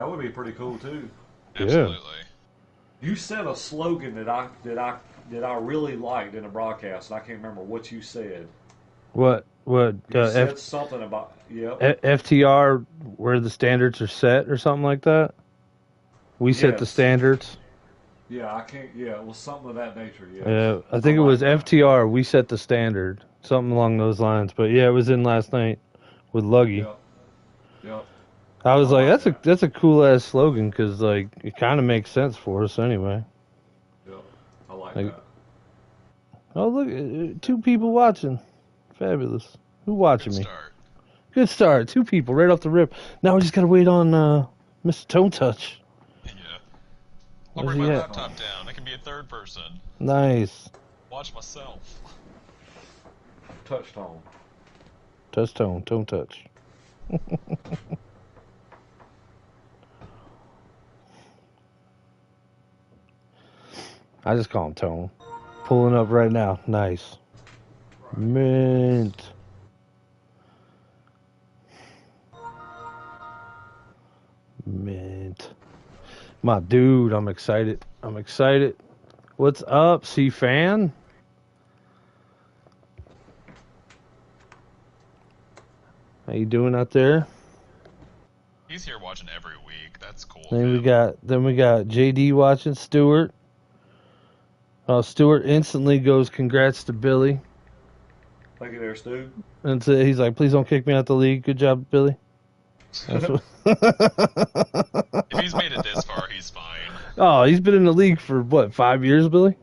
That would be pretty cool too. Absolutely. You said a slogan that I really liked in a broadcast, and I can't remember what you said. What? What? You said something about yep. FTR, where the standards are set, or something like that. We set the Yes. standards. Yeah, I can't. Yeah, it was something of that nature. Yes. I think it like was that. FTR. We set the standard, something along those lines. But yeah, it was in last night with Luggy. Yep. Yep. I was I like, like that. that's a cool ass slogan because like it kind of makes sense for us anyway. Yep. I like Like, that. oh look, two people watching, fabulous. Who watching Good me? start. Good start. Two people right off the rip. Now we just gotta wait on Mr. Tone Touch. Yeah. I'll Where's bring he my at? laptop down. I can be a third person. Nice. Watch myself. Touch tone. Touch Tone. Tone Touch. I just call him Tone. Pulling up right now. Nice. Mint. Mint. My dude, I'm excited. I'm excited. What's up, C-Fan? How you doing out there? He's here watching every week. That's cool. Then we got JD watching Stewart. Stewart instantly goes, "Congrats to Billy," Thank you there, Stu. and so he's like, "Please don't kick me out the league. Good job, Billy." That's what... If he's made it this far, he's fine. Oh, he's been in the league for what, 5 years, Billy?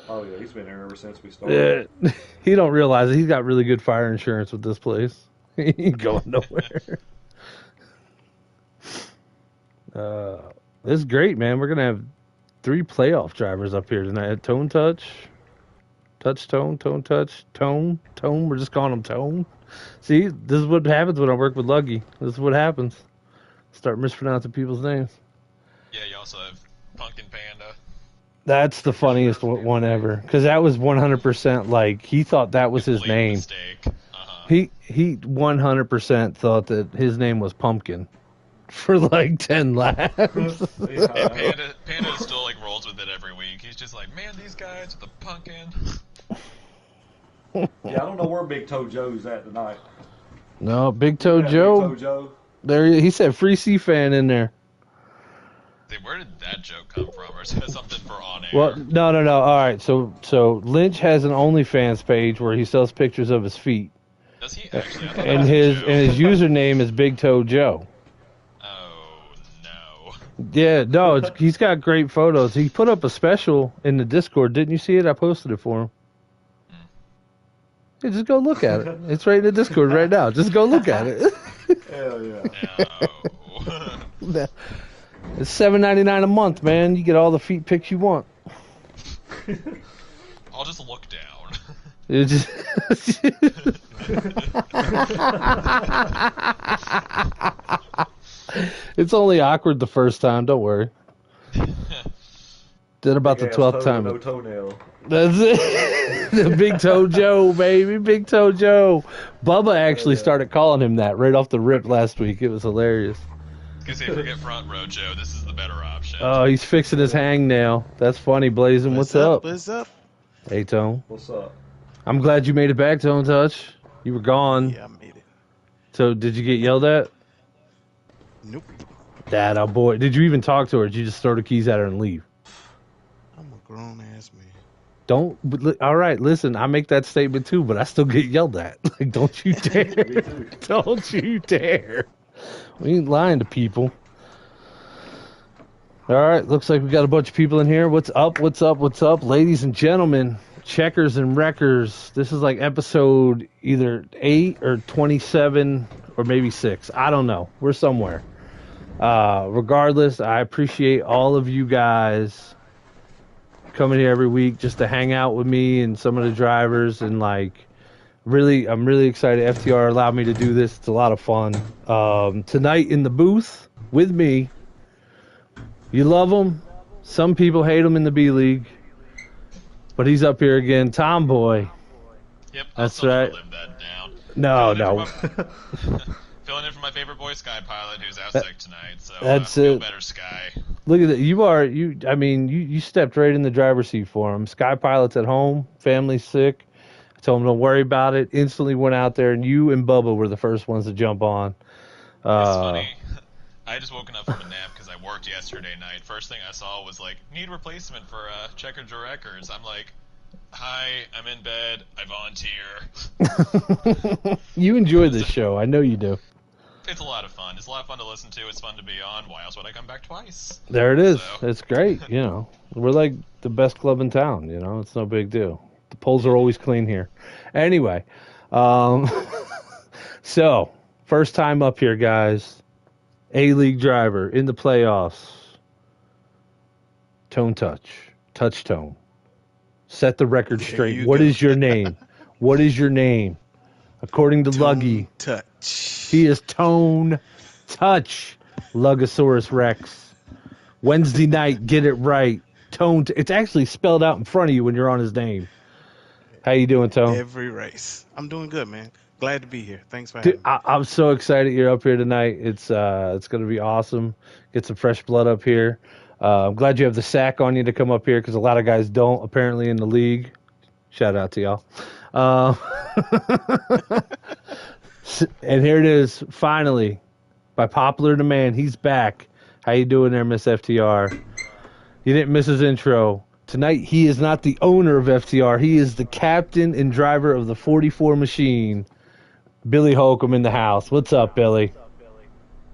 Oh yeah, he's been here ever since we started. Yeah, he don't realize it. He's got really good fire insurance with this place. He ain't going nowhere. This is great, man. We're gonna have 3 playoff drivers up here tonight. Tone Touch, Touch Tone, Tone Touch, Tone, Tone. We're just calling him Tone. See, this is what happens when I work with Luggy. This is what happens. Start mispronouncing people's names. Yeah, you also have Pumpkin Panda. That's the funniest one ever, because that was 100% like he thought that was his Complete name. mistake. He 100% thought that his name was Pumpkin for like 10 laps. Yeah, Panda still like rolls with it every week. He's just like, man, these guys with the pumpkin. Yeah, I don't know where Big Toe Joe's at tonight. No, Big Toe Yeah, Joe. Big Toe Joe. There he said free C fan in there. See, where did that joke come from? Or is that something for on air? Well, no. All right, so Lynch has an OnlyFans page where he sells pictures of his feet, Does he actually? I thought that and was a his joke. username is Big Toe Joe. Oh no. Yeah, no, he's got great photos. He put up a special in the Discord. Didn't you see it? I posted it for him. Yeah, just go look at it. It's right in the Discord right now. Just go look at it. Hell yeah. No. It's $7.99 a month, man. You get all the feet pics you want. I'll just look down. It just it's only awkward the first time. Don't worry. Then about the Big ass 12th toe, time. no toenail. That's it. The Big Toe Joe, baby. Big Toe Joe. Bubba actually started calling him that right off the rip last week. It was hilarious. Because they forget front row Joe. This is the better option. Oh, he's fixing his hangnail. That's funny, Blazing. What's up? What's up? Hey, Tone. What's up? I'm glad you made it back, Tone Touch. You were gone. Yeah, I made it. So, did you get yelled at? Nope. Dad, oh boy. Did you even talk to her? Or did you just throw the keys at her and leave? I'm a grown ass man. Don't. All right, listen. I make that statement too, but I still get yelled at. Like, don't you dare! Me too. Don't you dare! We ain't lying to people. All right, looks like we got a bunch of people in here. What's up? What's up? What's up, ladies and gentlemen? Checkers and wreckers. This is like episode either 8 or 27 or maybe 6. I don't know. We're somewhere. Regardless, I appreciate all of you guys coming here every week just to hang out with me and some of the drivers, and like really, I'm really excited FTR allowed me to do this. It's a lot of fun. Tonight in the booth with me, you love him. Some people hate him in the B League, but he's up here again. TomBoi. Yep, That's I'll right. live that down. No. filling in for my favorite boy, Sky Pilot, who's out sick tonight. So That's feel it. better, Sky. Look at that. You stepped right in the driver's seat for him. Sky Pilot's at home, family's sick. I told him don't worry about it. Instantly went out there, and you and Bubba were the first ones to jump on. It's funny. I just woken up from a nap because I worked yesterday night. First thing I saw was like, need replacement for Checkers or Records. I'm like, hi, I'm in bed. I volunteer. You enjoy this show. I know you do. It's a lot of fun. It's a lot of fun to listen to. It's fun to be on. Why else would I come back twice? There it is. So. It's great. We're like the best club in town. It's no big deal. The poles are always clean here. Anyway, so first time up here, guys. A-League driver in the playoffs. Tone touch tone. Set the record straight. What is your name? What is your name? According to Luggy, Touch. he is Tone Touch. Lugosaurus Rex. Wednesday night, get it right. Tone. It's actually spelled out in front of you when you're on his name. How you doing, Tone? Every race. I'm doing good, man. Glad to be here. Thanks for having Dude, me. I'm so excited you're up here tonight. It's going to be awesome. Get some fresh blood up here. I'm glad you have the sack on you to come up here because a lot of guys don't apparently in the league. Shout out to y'all. And here it is, finally, by popular demand. He's back. How you doing there, Miss FTR? You didn't miss his intro. Tonight, he is not the owner of FTR. He is the captain and driver of the 44 machine. Billy Holcomb in the house. What's up, Billy?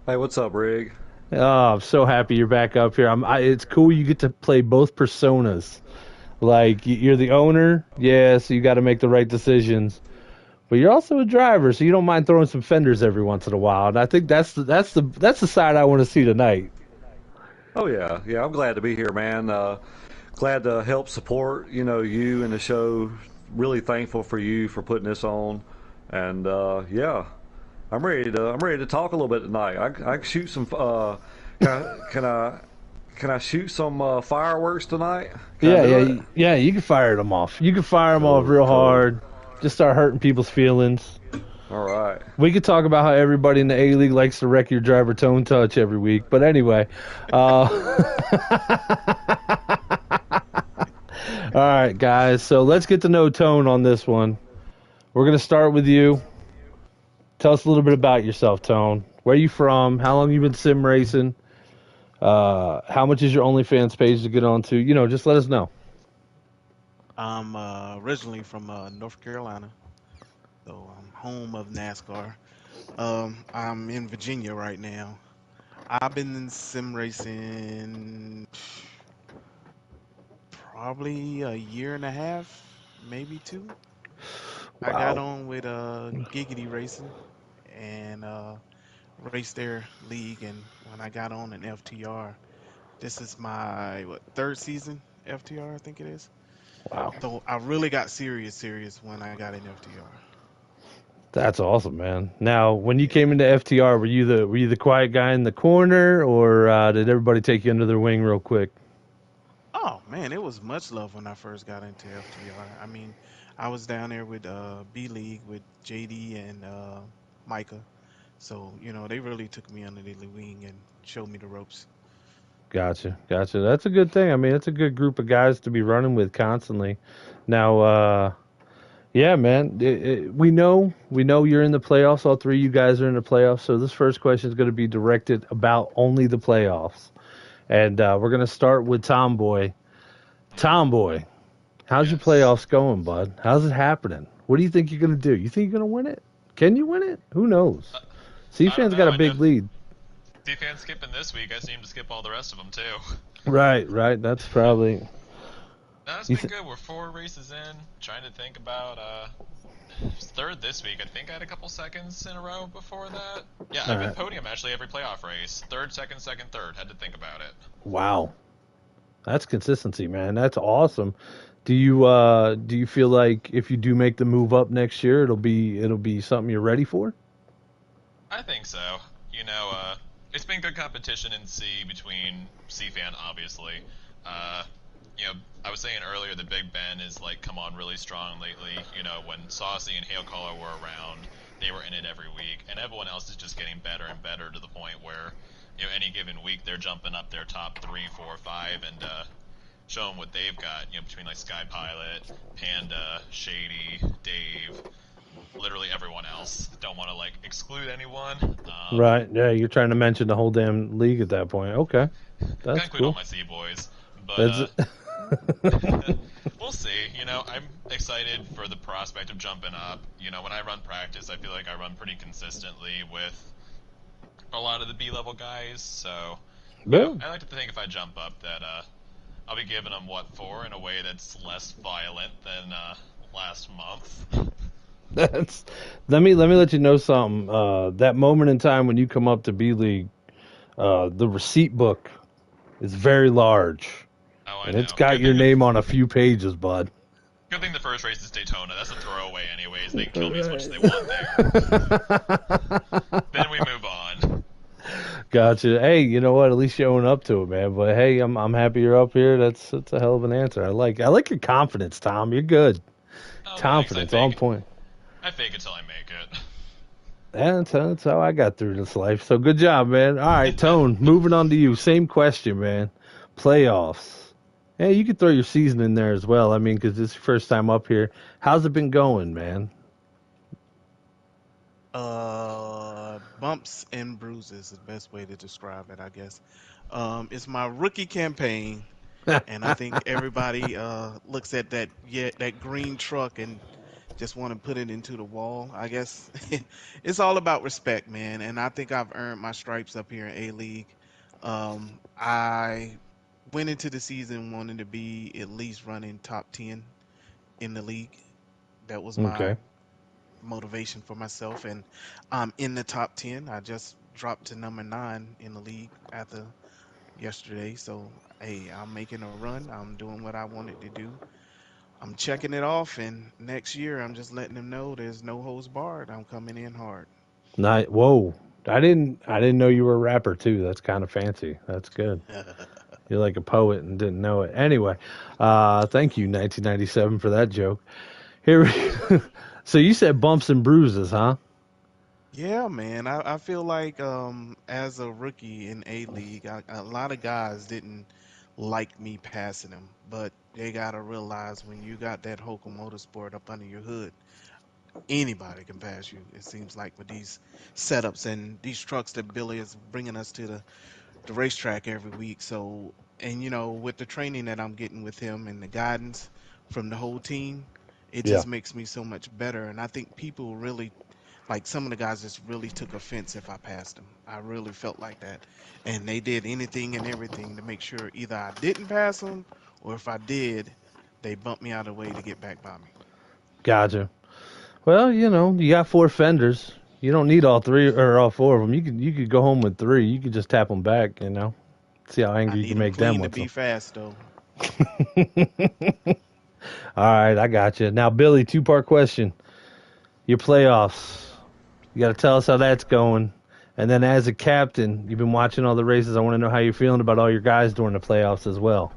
Hey, what's up, Rig? Oh, I'm so happy you're back up here. It's cool you get to play both personas. Like, you're the owner, yeah, so you got to make the right decisions. But you're also a driver, so you don't mind throwing some fenders every once in a while. And I think that's the side I want to see tonight. Oh yeah, I'm glad to be here, man. Glad to help support, you and the show. Really thankful for you for putting this on, and I'm ready to talk a little bit tonight. I can shoot some. Can I shoot some fireworks tonight? Yeah. You can fire them off. You can fire them off real hard. Just start hurting people's feelings. All right. We could talk about how everybody in the A-League likes to wreck your driver Tone Touch every week. But anyway. All right, guys. So let's get to know Tone on this one. We're going to start with you. Tell us a little bit about yourself, Tone. Where you from? How long you been sim racing? How much is your OnlyFans page to get onto? Just let us know. I'm originally from North Carolina, so I'm home of NASCAR. I'm in Virginia right now. I've been in sim racing probably a year and a half, maybe two. I got Wow. on with Giggity Racing and raced their league, and when I got on in FTR, this is my third season FTR, I think it is. Wow. So I really got serious when I got in FTR. That's awesome, man. Now, when you came into FTR, were you the quiet guy in the corner, or did everybody take you under their wing real quick? Oh man, it was much love when I first got into FTR. I mean, I was down there with B League with JD and Micah, so they really took me under their wing and showed me the ropes. Gotcha. That's a good thing. I mean, it's a good group of guys to be running with constantly. Now, yeah, man, we know you're in the playoffs. All three of you guys are in the playoffs. So this first question is going to be directed about only the playoffs, and we're going to start with TomBoi. TomBoi, how's your playoffs going, bud? How's it happening? What do you think you're going to do? You think you're going to win it? Can you win it? Who knows? C-Fan's got a big lead. C-Fan's skipping this week. I seem to skip all the rest of them, too. Right. That's probably... No, it's been good. We're 4 races in. Trying to think about third this week. I think I had a couple seconds in a row before that. Yeah, I've been podium actually every playoff race. Third, second, third. Had to think about it. Wow. That's consistency, man. That's awesome. Do you feel like if you do make the move up next year, it'll be something you're ready for? I think so. It's been good competition in C between C-Fan, obviously. I was saying earlier that Big Ben is come on really strong lately. When Saucy and Hailcaller were around, they were in it every week, and everyone else is just getting better and better to the point where, any given week they're jumping up their top 3, 4, 5, and showing what they've got, between like Sky Pilot, Panda, Shady, Dave, literally everyone else. Don't want to like exclude anyone. Right. Yeah, you're trying to mention the whole damn league at that point. Okay. That's include cool. all my C boys, but we'll see. I'm excited for the prospect of jumping up. When I run practice, I feel like I run pretty consistently with a lot of the B-level guys. So I like to think if I jump up that I'll be giving them what for in a way that's less violent than last month. Let me let you know something. That moment in time when you come up to B League, the receipt book is very large. Oh, I and know. It's got your name on a few pages, bud. Good thing the first race is Daytona. That's a throwaway anyways. They can kill me as much as they want there. Then we move on. Gotcha. Hey, you know what? At least showing up to it, man. But hey, I'm happy you're up here. That's a hell of an answer. I like your confidence, Tom. You're good. Oh, Confidence on point. I fake it till I make it. That's how I got through this life. So good job, man. All right, Tone, moving on to you. Same question, man. Playoffs. Hey, you could throw your season in there as well. I mean, because this is your first time up here. How's it been going, man? Bumps and bruises is the best way to describe it, I guess. It's my rookie campaign, and I think everybody looks at that green truck and just want to put it into the wall. I guess it's all about respect, man. And I think I've earned my stripes up here in A League. I went into the season wanting to be at least running top 10 in the league. That was my Okay. motivation for myself, and I'm in the top 10. I just dropped to number 9 in the league after yesterday. So, hey, I'm making a run. I'm doing what I wanted to do. I'm checking it off, and next year I'm just letting them know there's no holds barred. I'm coming in hard. Whoa. I didn't know you were a rapper too. That's kind of fancy. That's good. You're like a poet and didn't know it. Anyway, thank you, 1997, for that joke. Here, so you said bumps and bruises, huh? Yeah, man. I feel like as a rookie in A League, a lot of guys didn't like me passing them, but they gotta realize when you got that Hoka Motorsport up under your hood, anybody can pass you. It seems like with these setups and these trucks that Billy is bringing us to the racetrack every week. So, and with the training that I'm getting with him and the guidance from the whole team, it Yeah. just makes me so much better. And I think people really, like some of the guys just really took offense if I passed them. I really felt like that. And they did anything and everything to make sure either I didn't pass them or if I did, they bumped me out of the way to get back by me. Gotcha. Well, you got 4 fenders. You don't need all 3 or all 4 of them. You could go home with 3. You could just tap them back. See how I angry you need can them make them clean to with be them. fast, though. All right, I got you. Now, Billy, 2-part question. Your playoffs. You got to tell us how that's going. And then, as a captain, you've been watching all the races. I want to know how you're feeling about all your guys during the playoffs as well.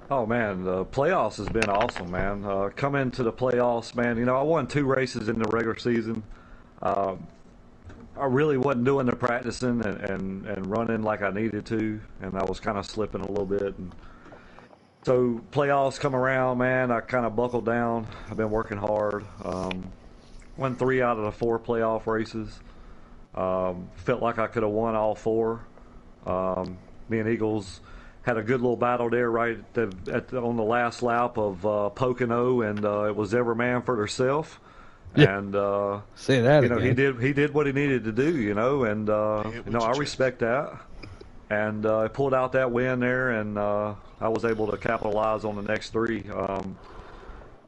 Oh man, the playoffs has been awesome, man. Coming to the playoffs, man. I won 2 races in the regular season. I really wasn't doing the practicing and running like I needed to, and I was kind of slipping a little bit. And so playoffs come around, man. I kind of buckled down. I've been working hard. Won 3 out of the 4 playoff races. Felt like I could have won all 4. Me and Eagles had a good little battle there right on the last lap of Pocono, and it was every man for herself. Yeah. And Say that again. he did what he needed to do, and I respect that. And pulled out that win there, and I was able to capitalize on the next 3.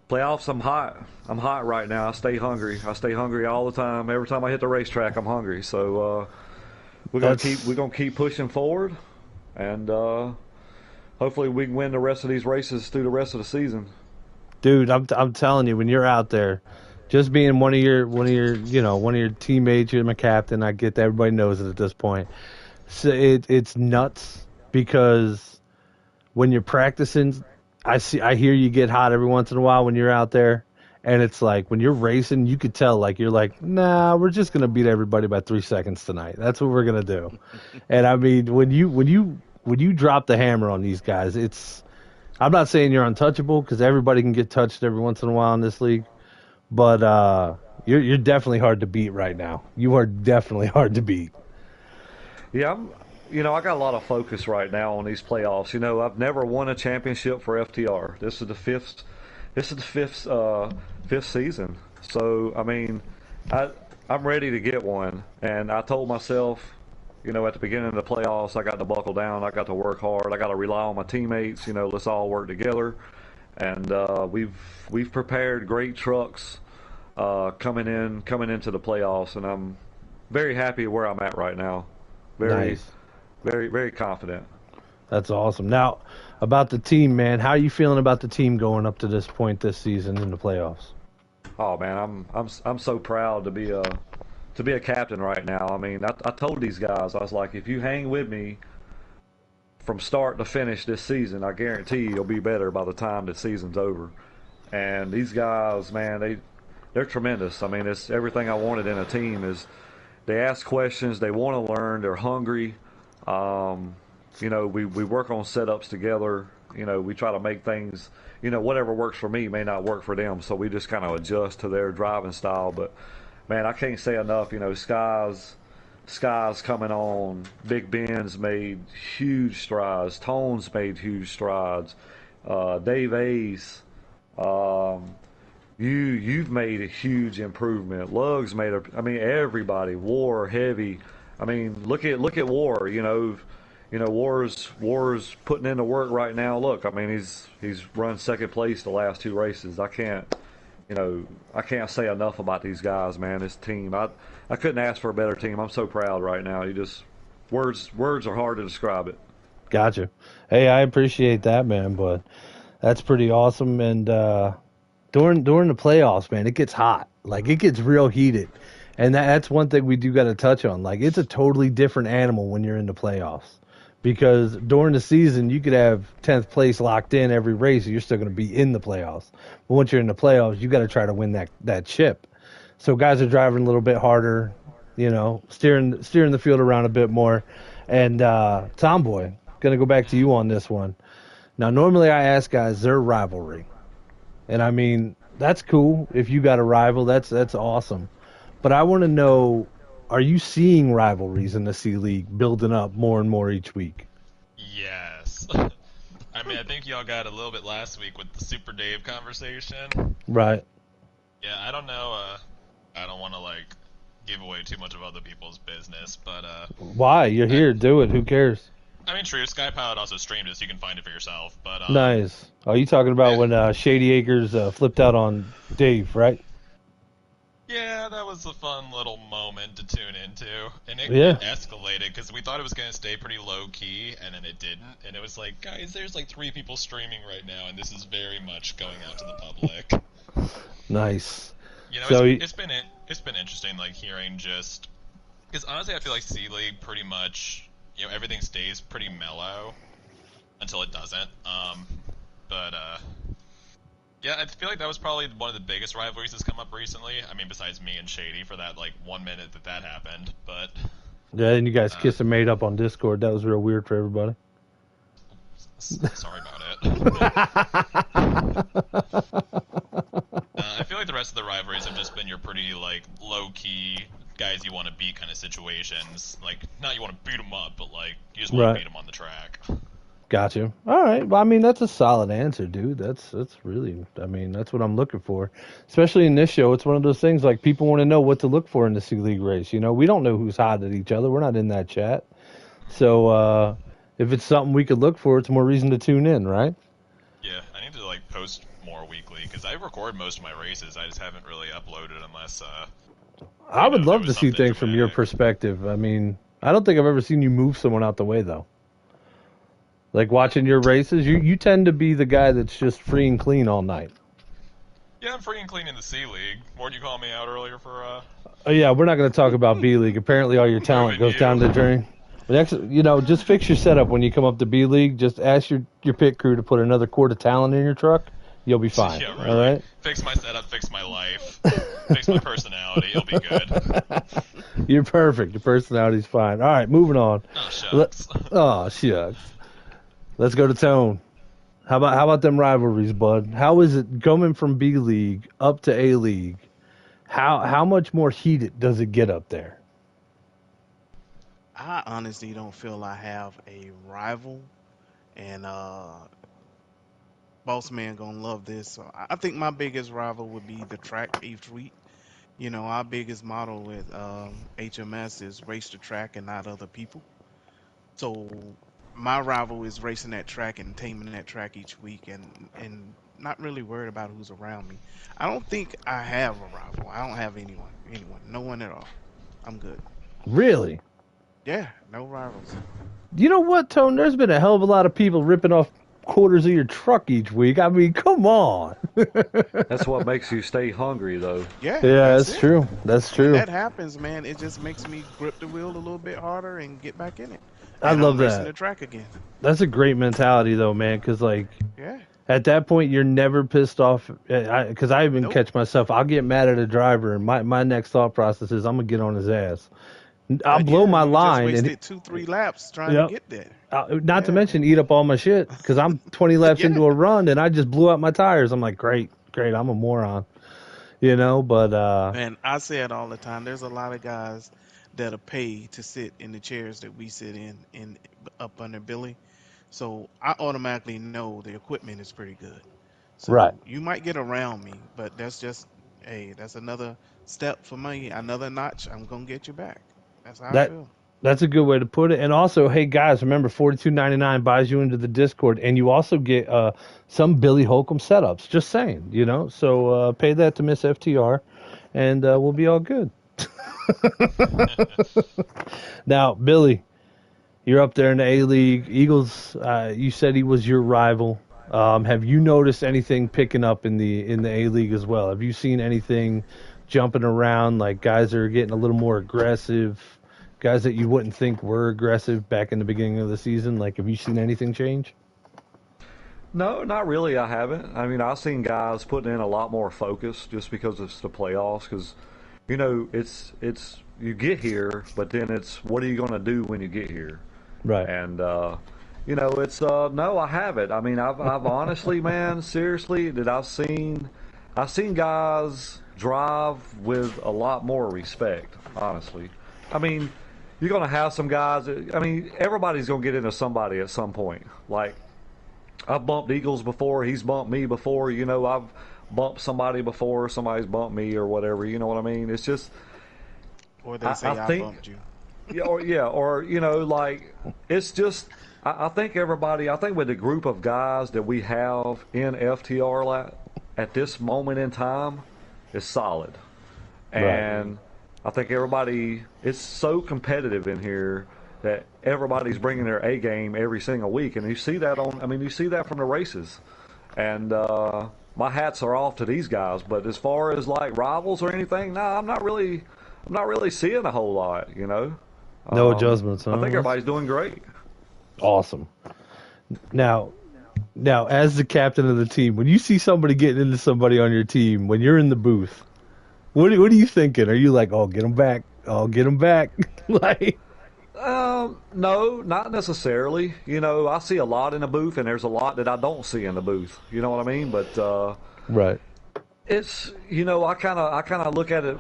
Playoffs, I'm hot. I'm hot right now. I stay hungry. I stay hungry all the time. Every time I hit the racetrack, I'm hungry. So we're gonna keep pushing forward, and hopefully we can win the rest of these races through the rest of the season. Dude, I'm telling you, when you're out there, just being one of your teammates, you're my captain. I get that. Everybody knows it at this point. So it's nuts because when you're practicing, I hear you get hot every once in a while when you're out there, And it's like when you're racing, you could tell like you're like, nah, we're just gonna beat everybody by 3 seconds tonight. That's what we're gonna do. And I mean, when you drop the hammer on these guys, I'm not saying you're untouchable because everybody can get touched every once in a while in this league, but you're definitely hard to beat right now. You are definitely hard to beat. Yeah, I got a lot of focus right now on these playoffs. I've never won a championship for FTR. This is the fifth. This is the fifth season. So I mean, I'm ready to get one. And I told myself, at the beginning of the playoffs, I got to buckle down. I got to work hard. I got to rely on my teammates. Let's all work together. And we've prepared great trucks coming into the playoffs, and I'm very happy where I'm at right now. Nice. Very, very confident. That's awesome. Now, about the team, man, how are you feeling about the team going up to this point this season in the playoffs? Oh man, I'm so proud to be a captain right now. I mean, I told these guys, I was like, if you hang with me from start to finish this season, I guarantee you'll be better by the time the season's over. And these guys, man, they're tremendous. I mean, it's everything I wanted in a team. Is they ask questions, they want to learn, they're hungry. We work on setups together. We try to make things, whatever works for me may not work for them. So we just kind of adjust to their driving style. But man, I can't say enough. Sky's coming on. Big Ben's made huge strides. Tone's made huge strides. Dave A's, you've made a huge improvement. Lug's made everybody. War, Heavy. I mean, look at War. War's putting in the work right now. Look, I mean, he's run second place the last 2 races. I can't say enough about these guys, man. This team, I couldn't ask for a better team. I'm so proud right now. Words are hard to describe it. Gotcha. Hey, I appreciate that, man, but that's pretty awesome. And during the playoffs, man, it gets hot. Like, it gets real heated. And that's one thing we do got to touch on. Like, it's a totally different animal when you're in the playoffs. Because during the season, you could have 10th place locked in every race, and you're still going to be in the playoffs. But once you're in the playoffs, you got to try to win that chip. So guys are driving a little bit harder, steering the field around a bit more. And TomBoi, going to go back to you on this one. Now, normally I ask guys their rivalry. And I mean, that's cool. If you got a rival, that's awesome. But I want to know, are you seeing rivalries in the C League building up more and more each week? Yes. I mean, I think y'all got a little bit last week with the Super Dave conversation. Right. Yeah, I don't know. I don't want to, give away too much of other people's business, but... Why? You're here. Do it. Who cares? I mean, true. SkyPilot also streamed it, so you can find it for yourself, but... Nice. Are you talking about when Shady Acres flipped out on Dave, right? Yeah, that was a fun little moment to tune into, and it escalated because we thought it was going to stay pretty low-key, and then it didn't, and it was like, guys, there's 3 people streaming right now, and this is very much going out to the public. Nice. So it's been interesting, hearing just... Because honestly, I feel like C-League pretty much, everything stays pretty mellow until it doesn't, yeah, I feel like that was probably one of the biggest rivalries that's come up recently. I mean, besides me and Shady for that 1 minute that happened, but... Yeah, and you guys kissed and made up on Discord. That was real weird for everybody. Sorry about it. I feel like the rest of the rivalries have just been your pretty, low-key, guys you want to beat kind of situations. Not you want to beat them up, but, you just want to beat them on the track. Gotcha. All right. Well, I mean, that's a solid answer, dude. That's really, I mean, that's what I'm looking for. Especially in this show, it's one of those things people want to know what to look for in the C League race. We don't know who's hot at each other. We're not in that chat. So if it's something we could look for, it's more reason to tune in, right? Yeah, I need to post more weekly because I record most of my races. I just haven't really uploaded unless. I would love to see things from your perspective. I mean, I don't think I've ever seen you move someone out the way though. Watching your races, you tend to be the guy that's just free and clean all night. Yeah, I'm free and clean in the C League. Weren't you calling me out earlier for? Oh yeah, we're not going to talk about B League. Apparently, all your talent goes down the drain. But actually, just fix your setup when you come up to B League. Just ask your pit crew to put another quart of talent in your truck. you'll be fine. Yeah, really. All right. Fix my setup, fix my life, fix my personality. You'll be good. You're perfect. Your personality's fine. All right, moving on. Oh shucks. Oh shucks. Let's go to Tone. How about them rivalries, bud? How is it going from B League up to A League? How much more heated does it get up there? I honestly don't feel I have a rival, and Boss Man gonna love this. So I think my biggest rival would be the track each week. You know, our biggest motto with HMS is race the track and not other people. So my rival is racing that track and taming that track each week, and not really worried about who's around me. I don't think I have a rival. I don't have anyone, no one at all. I'm good. Really? Yeah, no rivals. You know what, Tone? There's been a hell of a lot of people ripping off quarters of your truck each week. I mean, come on. That's what makes you stay hungry, though. Yeah, Yeah, that's that's it. true. That's When true. that happens, man, it just makes me grip the wheel a little bit harder and get back in it. I And love I'm racing that. the track again. That's a great mentality, though, man. Because like Yeah. at that point, you're never pissed off. Because I even Nope. catch myself. I'll get mad at a driver, and my next thought process is I'm gonna get on his ass. I'll blow Yeah, my you just line, and wasted 2, 3 laps trying to yep. get there. Not to Yeah. mention eat up all my shit because I'm 20 laps Yeah. into a run and I just blew out my tires. I'm like, great, I'm a moron, you know. But And I say it all the time. There's a lot of guys that are paid to sit in the chairs that we sit in up under Billy. So I automatically know the equipment is pretty good. right, So you might get around me, but that's just, hey, that's another step for me, another notch. I'm gonna get you back. That's how I that feel. that's a good way to put it. And also, hey guys, remember 42.99 buys you into the Discord, and you also get some Billy Holcomb setups. Just saying, you know. So pay that to Miss FTR, and we'll be all good. Now, Billy, you're up there in the A League. Eagles, you said he was your rival. Have you noticed anything picking up in the A League as well? Have you seen anything jumping around, like guys that are getting a little more aggressive, guys that you wouldn't think were aggressive back in the beginning of the season? Like, have you seen anything change? No, not really. I haven't. I mean, I've seen guys putting in a lot more focus just because it's the playoffs. Because, it's you get here, but then it's what are you going to do when you get here? Right. And it's no, I haven't. I mean, I've honestly, man, seriously, that I've seen guys drive with a lot more respect. Honestly, I mean, you're gonna have some guys. I mean, everybody's gonna get into somebody at some point. Like I've bumped Eagles before. He's bumped me before. I've bumped somebody before. Somebody's bumped me or whatever. You know what I mean? It's just Or they say I I think. bumped you. Or like it's just I think everybody. I think with the group of guys that we have in FTR at this moment in time is solid, and I think everybody. It's so competitive in here that everybody's bringing their A game every single week, and you see that on. I mean, you see that from the races, and my hats are off to these guys. But as far as like rivals or anything, nah, I'm not really seeing a whole lot. No adjustments, huh? I think everybody's doing great. Awesome. Now, as the captain of the team, when you see somebody getting into somebody on your team, when you're in the booth, what are you thinking? Are you like, oh, get them back? Oh, get them back? Like, No, not necessarily. I see a lot in the booth, and there's a lot that I don't see in the booth. You know what I mean? But right. it's I kind of look at it,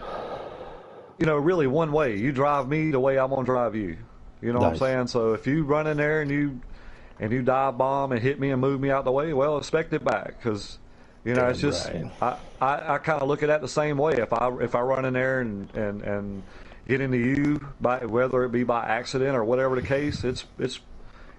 really one way. You drive me the way I'm gonna drive you. You know what I'm Nice. saying? So if you run in there and you dive bomb and hit me and move me out the way, well, expect it back because it's just right. I kind of look at that the same way. If I run in there and get into you by whether it be by accident or whatever the case, it's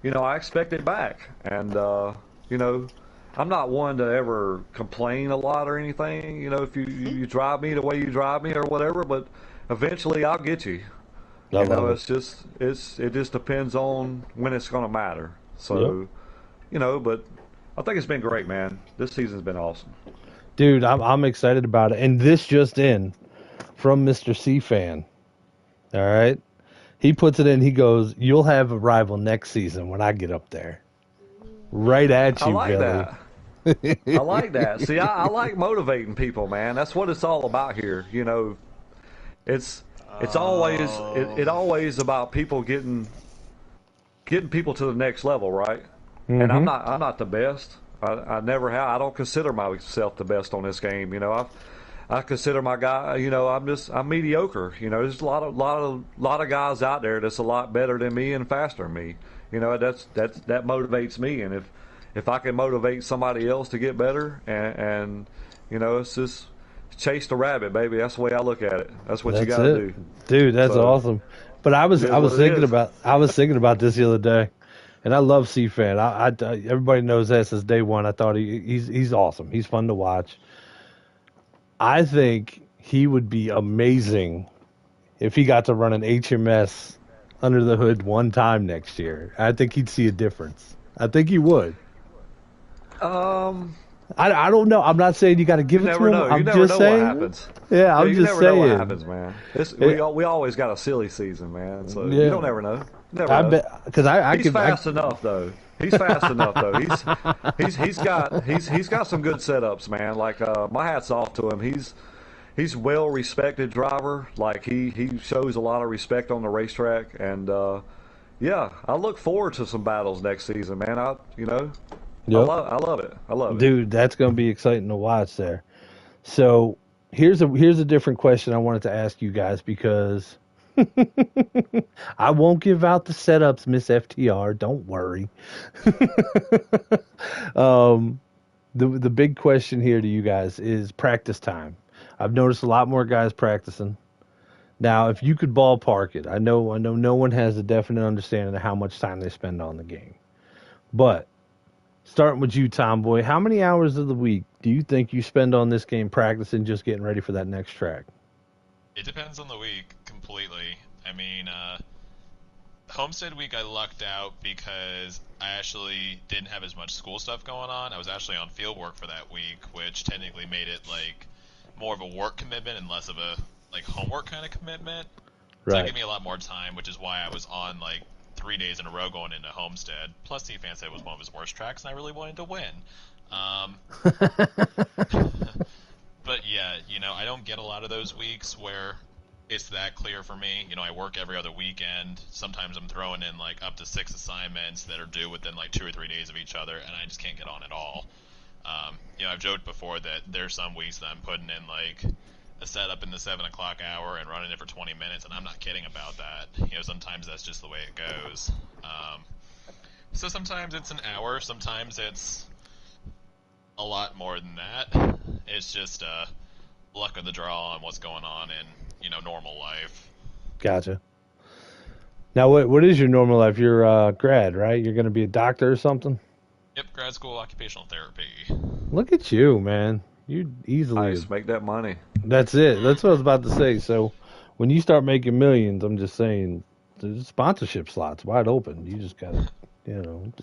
I expect it back. And I'm not one to ever complain a lot or anything. If you drive me the way you drive me or whatever, but eventually I'll get you. I love it. It's just it just depends on when it's going to matter. So, but I think it's been great, man. This season's been awesome. Dude, I'm excited about it. And this just in from Mr. C Fan. All right. He puts it in. He goes, "You'll have a rival next season when I get up there." Right at I you, like Billy. that. I like that. See, I like motivating people, man. That's what it's all about here. You know, it's it Um, always about people getting people to the next level, right? And Mm-hmm. I'm not the best. I never have. I don't consider myself the best on this game. You know, I consider my guy. You know, I'm mediocre. You know, there's a lot of guys out there that's a lot better than me and faster than me. You know, that motivates me. And if I can motivate somebody else to get better, and you know, it's just chase the rabbit, baby. That's the way I look at it. That's what you That's got to it, do. dude. That's So awesome. But I it was is I what was it thinking is. about this the other day, and I love C-Fan. Everybody knows that since day one. I thought he's awesome. He's fun to watch. I think he would be amazing if he got to run an HMS under the hood one time next year. I think he'd see a difference. I think he would. Um, I don't know. I'm not saying you got to you give it to never him. know. You I'm never just know what saying. happens. Yeah, Yeah, I'm you just never know what saying. happens, man. It, We always got a silly season, man. So you yeah, don't ever know. Never I know. bet because I He's could. fast enough though. He's fast enough though. He's got some good setups, man. Like my hat's off to him. He's well respected driver. Like he shows a lot of respect on the racetrack, and yeah, I look forward to some battles next season, man. Yep, I love it. I love it. dude, that's gonna be exciting to watch there. So here's a different question I wanted to ask you guys because I won't give out the setups, Miss FTR. Don't worry. um, the big question here to you guys is practice time. I've noticed a lot more guys practicing. Now, if you could ballpark it, I know no one has a definite understanding of how much time they spend on the game. But starting with you, Tomboy, how many hours of the week do you think you spend on this game practicing just getting ready for that next track? It depends on the week completely. I mean, Homestead week I lucked out because I actually didn't have as much school stuff going on. I was actually on field work for that week, which technically made it like more of a work commitment and less of a like homework kind of commitment. So that Right. gave me a lot more time, which is why I was on like 3 days in a row going into Homestead. Plus, T-Fan said it was one of his worst tracks, and I really wanted to win. Um, but yeah, I don't get a lot of those weeks where it's that clear for me. I work every other weekend. Sometimes I'm throwing in like up to 6 assignments that are due within like 2 or 3 days of each other, and I just can't get on at all. I've joked before that there's some weeks that I'm putting in like a setup in the 7 o'clock hour and running it for 20 minutes, and I'm not kidding about that. Sometimes that's just the way it goes. So sometimes it's an hour, sometimes it's a lot more than that. It's just luck of the draw on what's going on in normal life. Gotcha. Now, what is your normal life? You're grad, right? You're going to be a doctor or something? Yep, grad school occupational therapy. Look at you, man. You easily. Nice, make that money. That's it. That's what I was about to say. So, when you start making millions, I'm just saying, the sponsorship slots wide open. You just gotta, you know.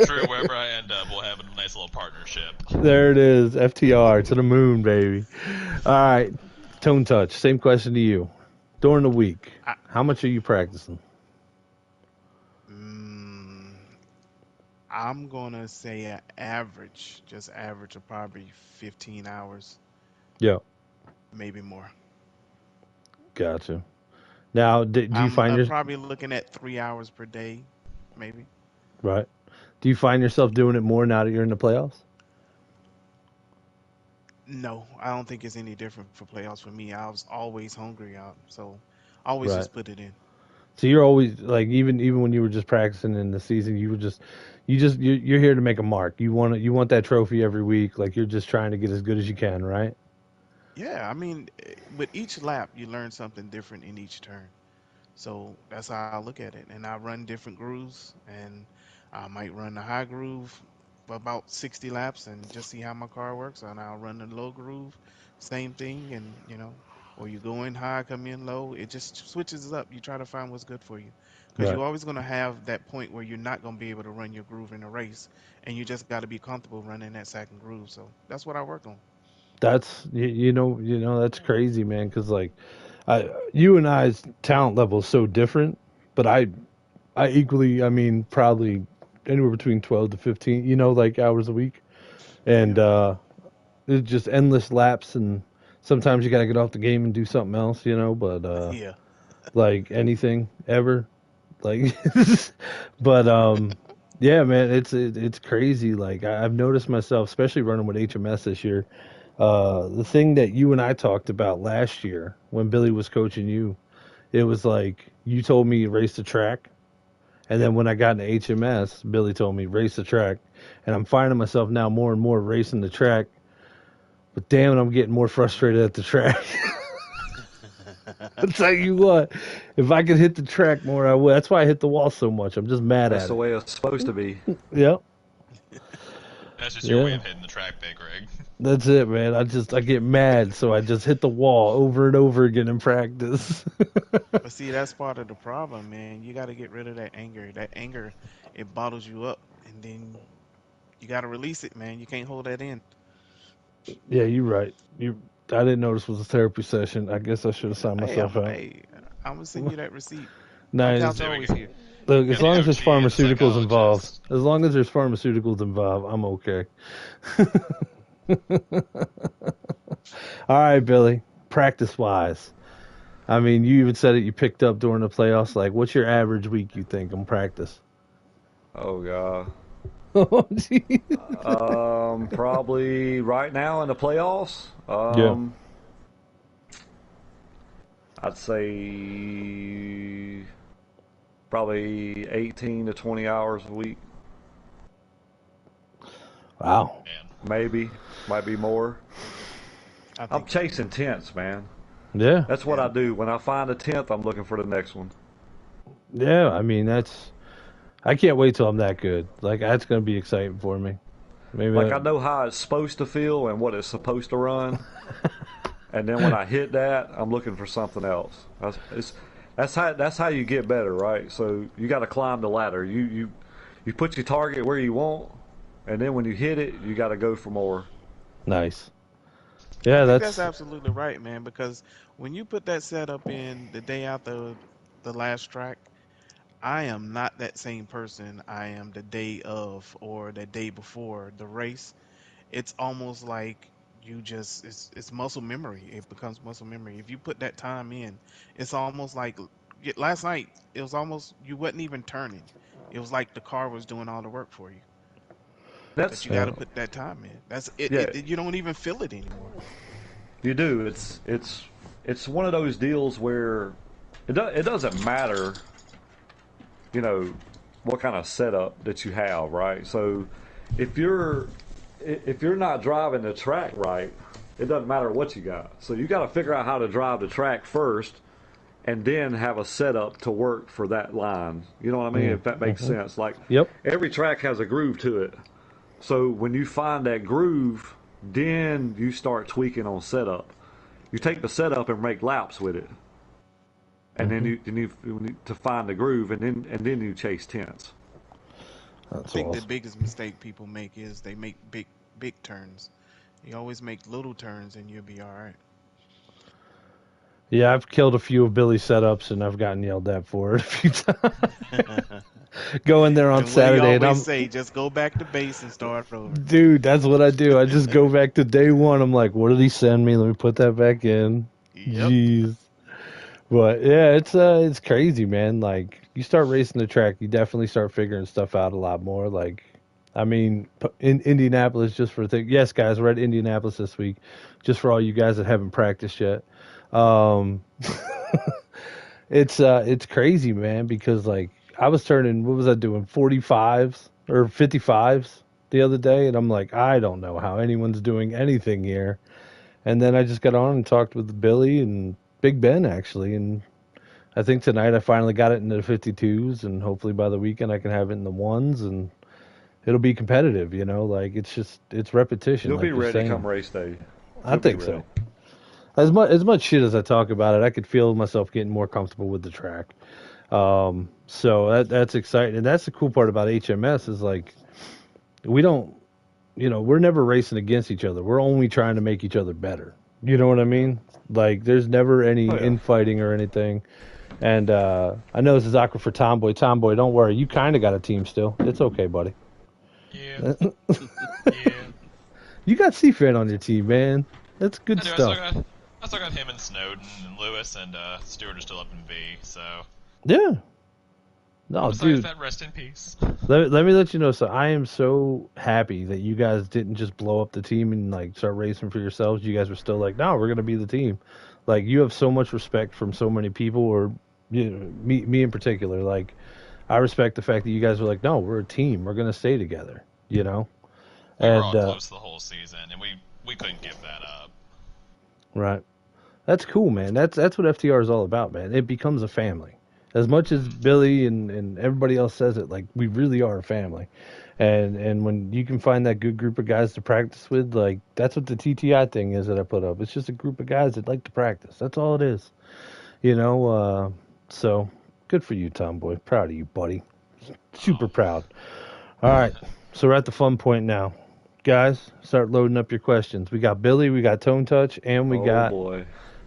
True, wherever I end up, we'll have a nice little partnership. There it is. FTR to the moon, baby. All right, Tone Touch. Same question to you. During the week, I, how much are you practicing? mm, I'm gonna say an average, just average of probably 15 hours, Yeah, maybe more. gotcha. Now, do you I'm find your probably looking at 3 hours per day, maybe. right? Do you find yourself doing it more now that you're in the playoffs? No, I don't think it's any different for playoffs for me. I was always hungry out, so I always Right. just put it in. So you're always like even when you were just practicing in the season, you were just you're here to make a mark. You want that trophy every week. Like you're just trying to get as good as you can, right? Yeah, I mean, with each lap, you learn something different in each turn. So that's how I look at it. And I run different grooves, and I might run the high groove for about 60 laps and just see how my car works. And I'll run the low groove, same thing. And, or you go in high, come in low. It just switches up. You try to find what's good for you. Because Right. you're always going to have that point where you're not going to be able to run your groove in a race. And you just got to be comfortable running that second groove. So that's what I work on. That's that's crazy, man. Because like, you and I's talent level is so different, but I equally, I mean, probably anywhere between 12 to 15, like hours a week. and it's just endless laps, and sometimes you got to get off the game and do something else, but Yeah. like anything ever, like, but yeah, man, it's crazy. Like I've noticed myself, especially running with HMS this year. The thing that you and I talked about last year when Billy was coaching you, it was like you told me race the track, and then when I got into HMS, Billy told me race the track, and I'm finding myself now more and more racing the track. But damn it, I'm getting more frustrated at the track. I'll tell you what, if I could hit the track more, I would. That's why I hit the wall so much. I'm just mad That's at the it. way it's supposed to be. Yep. That's just your way Yeah. of hitting the track, Big Greg. That's it, man. I get mad, so I just hit the wall over and over again in practice. But see, that's part of the problem, man. You got to get rid of that anger. That anger, it bottles you up, and then you got to release it, man. You can't hold that in. Yeah, you're right. I didn't know this was a therapy session. I guess I should have signed Hey, myself out. I'm gonna send you that receipt. My Nice. account's There we always go. here. Look, Got as the long as there's OG and the pharmaceuticals involved, psychologist. as long as there's pharmaceuticals involved, I'm okay. All right, Billy. Practice wise, I mean, you even said it. You picked up during the playoffs. Like, what's your average week? You think on practice? Oh god. Oh, geez. Probably right now in the playoffs. Yeah. I'd say probably 18 to 20 hours a week. Wow. Man. Maybe, might be more. I I'm think. chasing tents, man. Yeah. That's what Yeah. I do. When I find a tenth, I'm looking for the next one. Yeah. I mean, I can't wait till I'm that good. Like, that's gonna be exciting for me. Maybe. Like I know how it's supposed to feel and what it's supposed to run, and then when I hit that, I'm looking for something else. That's how you get better, right? So you got to climb the ladder. You put your target where you want, and then when you hit it, you got to go for more. Nice. I Yeah. think that's That's. absolutely right, man. Because when you put that setup in the day after the last track, I am not that same person I am the day of or the day before the race. It's almost like it's muscle memory. It becomes muscle memory. If you put that time in, it's almost like last night. It was almost you wasn't even turning. It was like the car was doing all the work for you. But That's you got Yeah. to put that time in. That's it, yeah, You don't even feel it anymore. you do. It's one of those deals where it doesn't matter, you know, what kind of setup that you have, right? So if you're if you're not driving the track right, it doesn't matter what you got. So you got to figure out how to drive the track first, and then have a setup to work for that line. You know what I mean? If that makes sense. Like Yep. every track has a groove to it. So when you find that groove, then you start tweaking on setup. You take the setup and make laps with it, and then you need to find the groove, and then you chase tents. I That's think the awesome. biggest mistake people make is they make big turns. You always make little turns and you'll be all right. Yeah, I've killed a few of Billy's setups, and I've gotten yelled at for it a few times. Go in there on And what do you Saturday, and always I'm, say? Just go back to base and start over. dude, that's what I do. I just go back to day one. I'm like, what did he send me? Let me put that back in. Yep. Jeez. But yeah, it's crazy, man. Like you start racing the track, you definitely start figuring stuff out a lot more. Like, I mean, in Indianapolis, just for the thing. Yes, guys, we're at Indianapolis this week. Just for all you guys that haven't practiced yet. Um, it's crazy, man, because like I was turning, what was I doing, 45s or 55s the other day, and I'm like, I don't know how anyone's doing anything here. And then I just got on and talked with Billy and Big Ben actually, and I think tonight I finally got it into the 52s, and hopefully by the weekend I can have it in the ones, and it'll be competitive. Like it's repetition, You'll like be you're ready come saying. race day. I You'll be think ready. so. As much shit as I talk about it, I could feel myself getting more comfortable with the track. So that's exciting, and that's the cool part about HMS is like we don't, we're never racing against each other. We're only trying to make each other better. You know what I mean? Like there's never any Oh yeah. infighting or anything. And I know this is awkward for Tomboy. Tomboy, don't worry. You kind of got a team still. It's okay, buddy. Yeah. Yeah. You got C-Fan on your team, man. That's good I do. stuff. I still got him and Snowden and Lewis and Stewart are still up in V. So Yeah. No, besides dude. that, rest in peace. Let me let you know. So I am so happy that you guys didn't just blow up the team and like start racing for yourselves. You guys were still like, no, we're gonna be the team. Like you have so much respect from so many people, or me in particular. Like I respect the fact that you guys were like, no, we're a team. We're gonna stay together. You know. We were And all close the whole season, and we couldn't give that up. right. That's cool, man. That's what FTR is all about, man. It becomes a family. As much as Billy and everybody else says it, like we really are a family. And when you can find that good group of guys to practice with, like that's what the TTI thing is that I put up. It's just a group of guys that like to practice. That's all it is. You know, so good for you, TomBoi. Proud of you, buddy. Super proud. All right. So we're at the fun point now. Guys, start loading up your questions. We got Billy, we got Tone Touch, and we got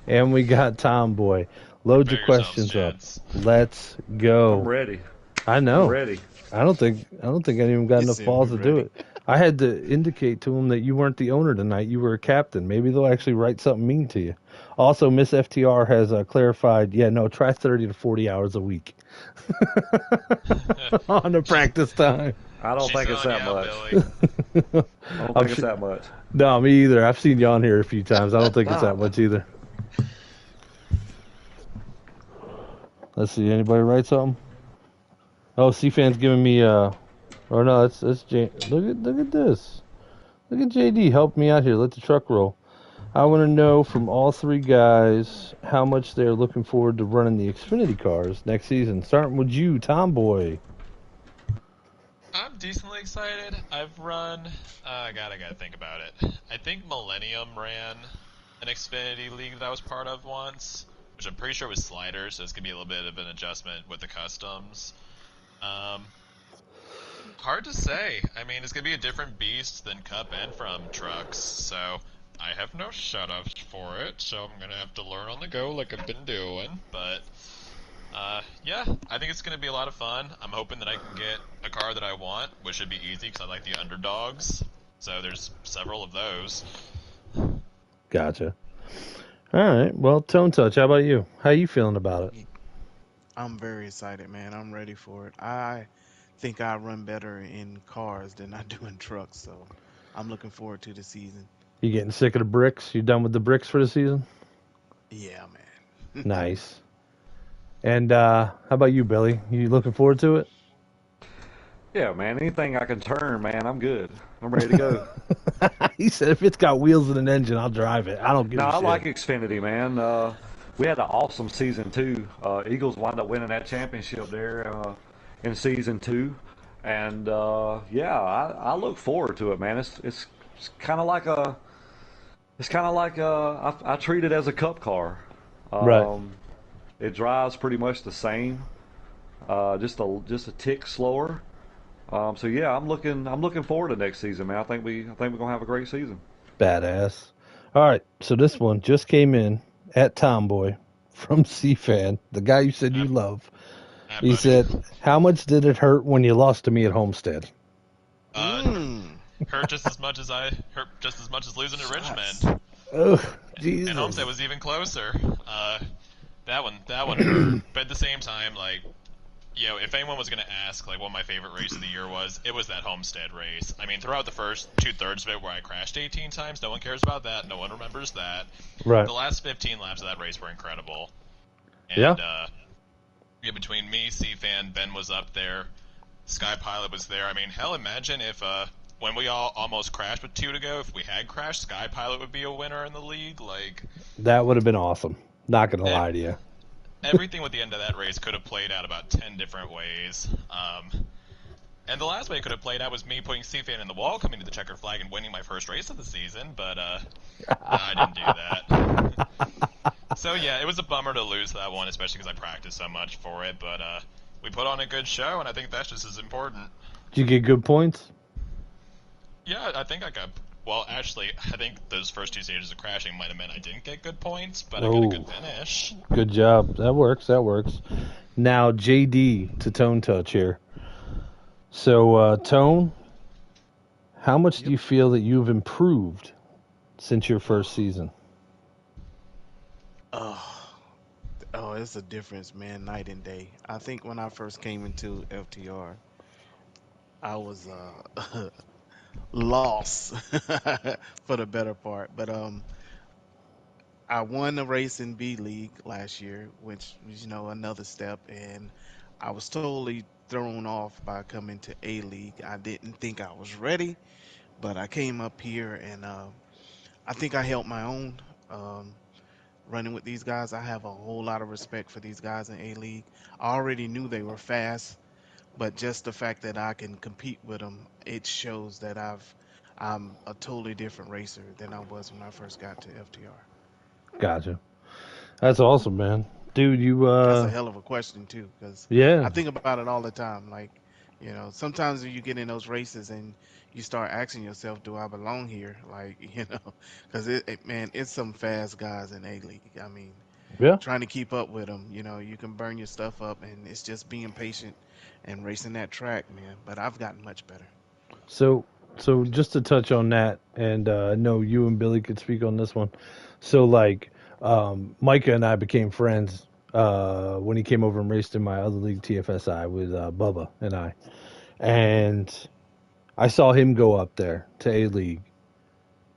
TomBoi. Load your questions up. Let's go. I'm ready. I know. I'm ready. I don't think anyone got enough balls to do it. I had to indicate to them that you weren't the owner tonight. You were a captain. Maybe they'll actually write something mean to you. Also, Miss FTR has clarified, try 30 to 40 hours a week on the practice time. I don't think it's that much. I don't think it's that much. No, me either. I've seen you on here a few times. I don't think it's that much either. Let's see. Anybody write something? Oh, C-Fan's giving me oh no, that's J. Look at this. Look at JD. Help me out here. Let the truck roll. I want to know from all three guys how much they're looking forward to running the Xfinity cars next season. Starting with you, TomBoi. I'm decently excited. I've run. I gotta think about it. I think Millennium ran an Xfinity league that I was part of once, which I'm pretty sure was sliders, so it's gonna be a little bit of an adjustment with the customs. Hard to say. I mean, it's gonna be a different beast than Cup and from trucks, so I have no setups for it. So I'm gonna have to learn on the go, like I've been doing. But yeah, I think it's gonna be a lot of fun. I'm hoping that I can get a car that I want, which should be easy because I like the underdogs. So there's several of those. Gotcha. All right. Well, Tone Touch, how about you? How you feeling about it? I'm very excited, man. I'm ready for it. I think I run better in cars than I do in trucks, so I'm looking forward to the season. You getting sick of the bricks? You done with the bricks for the season? Yeah, man. Nice. And how about you, Billy? You looking forward to it? Yeah, man. Anything I can turn, man, I'm good. I'm ready to go. He said, if it's got wheels and an engine, I'll drive it. I don't give a shit. I like Xfinity, man. We had an awesome season, too. Eagles wound up winning that championship there in season 2. And, I look forward to it, man. It's kind of like I treat it as a cup car. Right. It drives pretty much the same, just a tick slower. So yeah, I'm looking forward to next season, man. I think we're gonna have a great season. Badass. All right, so this one just came in at TomBoi from C-Fan, the guy you said you love. He said, "How much did it hurt when you lost to me at Homestead?" Hurt just as much as losing to Richmond. Oh, Jesus. And Homestead was even closer. That one hurt. But at the same time, like, if anyone was going to ask, like, what my favorite race of the year was, it was that Homestead race. I mean, throughout the first 2/3 of it where I crashed 18 times, no one cares about that. No one remembers that. Right. The last 15 laps of that race were incredible. And, between me, C-Fan, Ben was up there, Sky Pilot was there. I mean, hell, imagine if, when we all almost crashed with 2 to go, if we had crashed, Sky Pilot would be a winner in the league. Like, that would have been awesome. Not going to lie to you. Everything with the end of that race could have played out about 10 different ways. And the last way it could have played out was me putting C-Fan in the wall, coming to the checkered flag, and winning my first race of the season, but I didn't do that. So yeah, it was a bummer to lose that one, especially because I practiced so much for it, but we put on a good show, and I think that's just as important. Did you get good points? Yeah, I think I got... Well, actually, I think those first 2 stages of crashing might have meant I didn't get good points, but I got a good finish. Good job. That works. Now, JD to Tone Touch here. So, Tone, How much do Yep. you feel that you've improved since your first season? Oh, oh, it's a difference, man, night and day. I think when I first came into FTR, I was lost for the better part. But I won a race in B League last year, which was, another step, and I was totally thrown off by coming to A League. I didn't think I was ready, but I came up here and I think I held my own. Um, Running with these guys, I have a whole lot of respect for these guys in A League. I already knew they were fast, but just the fact that I can compete with them, it shows that I'm a totally different racer than I was when I first got to FTR. Gotcha. That's awesome, man. Dude, That's a hell of a question too, because yeah, I think about it all the time. Like, sometimes when you get in those races and you start asking yourself, "Do I belong here?" Like, because man, it's some fast guys in A League. I mean, yeah. trying to keep up with them, you can burn your stuff up, and it's just being patient and racing that track, man. But I've gotten much better. So, so just to touch on that, and I know you and Billy could speak on this one. So, like, Micah and I became friends when he came over and raced in my other league, TFSI, with Bubba and I. And I saw him go up there to A League,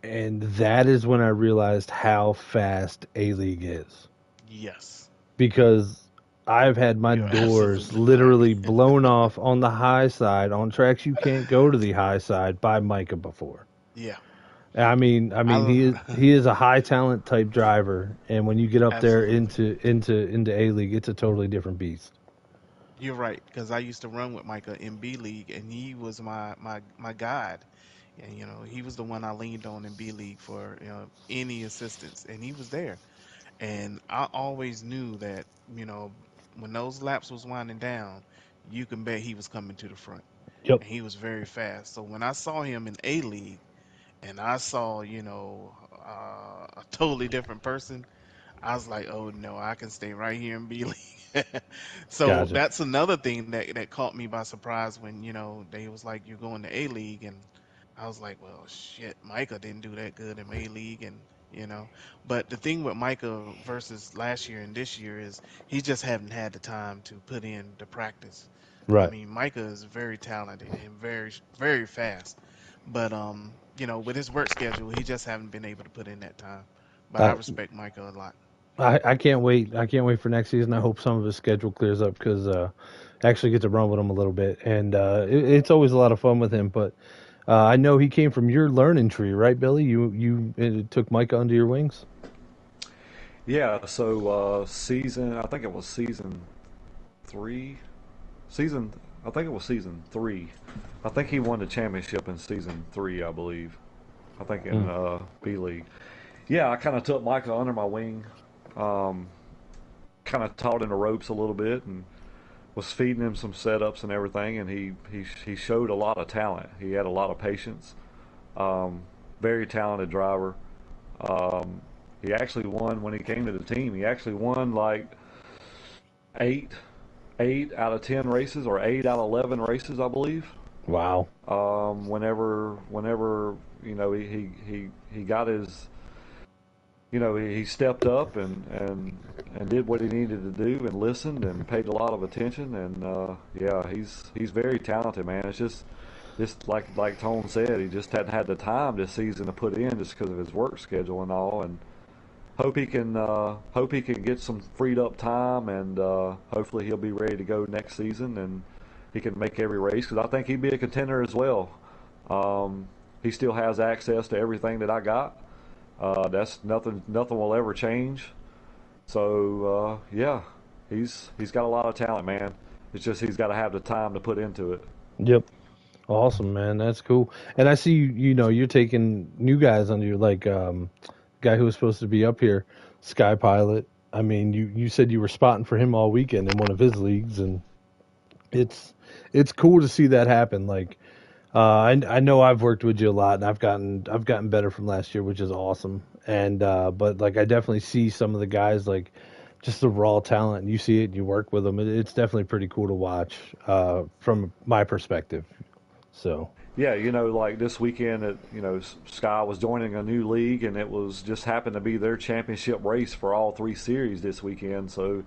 and that is when I realized how fast A League is. Yes, Because I've had my you're doors absolutely right. literally blown off on the high side on tracks you can't go to the high side by Micah before. Yeah, I mean, he is a high talent type driver, and when you get up there absolutely. into A League, it's a totally different beast. You're right, because I used to run with Micah in B League, and he was my guide, and he was the one I leaned on in B League for any assistance, and he was there, and I always knew that when those laps was winding down, you can bet he was coming to the front, Yep, and he was very fast. So when I saw him in A League, and I saw a totally different person, I was like, oh no, I can stay right here in B League. So gotcha. that's another thing that caught me by surprise when, they was like, you're going to A League. And I was like, well, shit, Micah didn't do that good in A League. And, but the thing with Micah versus last year and this year is he just haven't had the time to put in the practice. I Right. mean, Micah is very talented and very, very fast. But, with his work schedule, he just haven't been able to put in that time. But I I, respect Micah a lot. I can't wait. I can't wait for next season. I hope some of his schedule clears up because I actually get to run with him a little bit, and it's always a lot of fun with him. But I know he came from your learning tree, right, Billy? You took Micah under your wings. Yeah, so season, I think it was three, season, I think it was season three. I think he won the championship in season three, I believe. I think in Mm, B League. Yeah, I kind of took Michael under my wing, um, kind of taught him the ropes a little bit, and was feeding him some setups and everything. And he showed a lot of talent. He had a lot of patience. Um, Very talented driver. Um, he actually won when he came to the team. He actually won like eight, 8 out of 10 races, or 8 out of 11 races, I believe. wow. Whenever he got his, he stepped up and did what he needed to do and listened and paid a lot of attention. And yeah, he's very talented, man. It's just like Tone said, he just hadn't had the time this season to put in just because of his work schedule and all. And hope he can get some freed up time, and hopefully he'll be ready to go next season, and he can make every race because I think he'd be a contender as well. He still has access to everything that I got. That's nothing. Nothing will ever change. So yeah, he's got a lot of talent, man. It's just he's got to have the time to put into it. Yep. Awesome, man. That's cool. And I see you're taking new guys under your like guy who was supposed to be up here, Sky Pilot. I mean, you said you were spotting for him all weekend in one of his leagues, and it's it's cool to see that happen. Like I know I've worked with you a lot, and I've gotten better from last year, which is awesome. And but like I definitely see some of the guys like just the raw talent, and you see it, and you work with them. It's definitely pretty cool to watch from my perspective. So Yeah, like this weekend, Sky was joining a new league, and it was just happened to be their championship race for all three series this weekend. So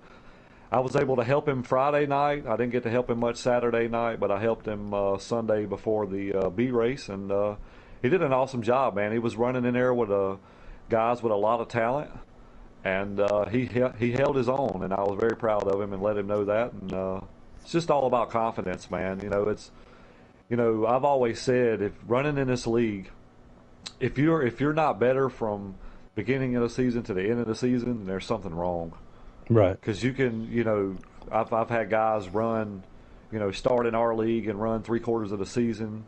I was able to help him Friday night. I didn't get to help him much Saturday night, but I helped him Sunday before the B race, and he did an awesome job, man. He was running in there with guys with a lot of talent, and he held his own, and I was very proud of him and let him know that. And it's just all about confidence, man. I've always said, if running in this league, if you're not better from beginning of the season to the end of the season, there's something wrong. right, Because you can, I've had guys run, start in our league and run 3/4 of the season,